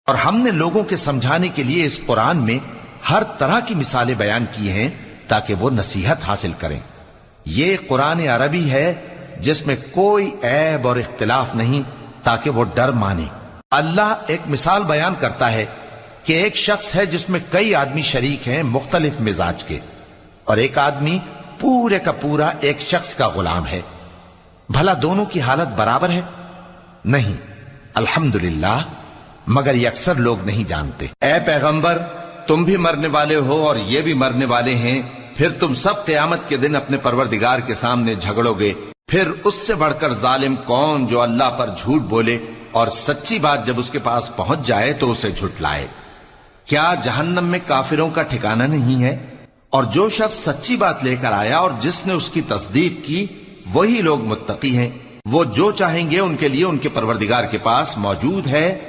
और हमने लोगों के समझाने के लिए इस कुरान में हर तरह की मिसालें बयान की हैं ताकि वो नसीहत हासिल करें। ये कुरान अरबी है जिसमें कोई ऐब और इख्तिलाफ नहीं, ताकि वो डर माने। अल्लाह एक मिसाल बयान करता है कि एक शख्स है जिसमें कई आदमी शरीक हैं मुख्तलिफ मिजाज के, और एक आदमी पूरे का पूरा एक शख्स का गुलाम है। भला दोनों की हालत बराबर है? नहीं, अल्हम्दुलिल्लाह, मगर ये अक्सर लोग नहीं जानते। ऐ पैगंबर, तुम भी मरने वाले हो और ये भी मरने वाले हैं, फिर तुम सब क़यामत के दिन अपने परवरदिगार के सामने झगड़ोगे। फिर उससे बढ़कर जालिम कौन जो अल्लाह पर झूठ बोले और सच्ची बात जब उसके पास पहुंच जाए तो उसे झुठलाए। क्या जहन्नम में काफिरों का ठिकाना नहीं है? और जो शख्स सच्ची बात लेकर आया और जिसने उसकी तस्दीक की, वही लोग मुत्तकी हैं। वो जो चाहेंगे उनके लिए उनके परवरदिगार के पास मौजूद है।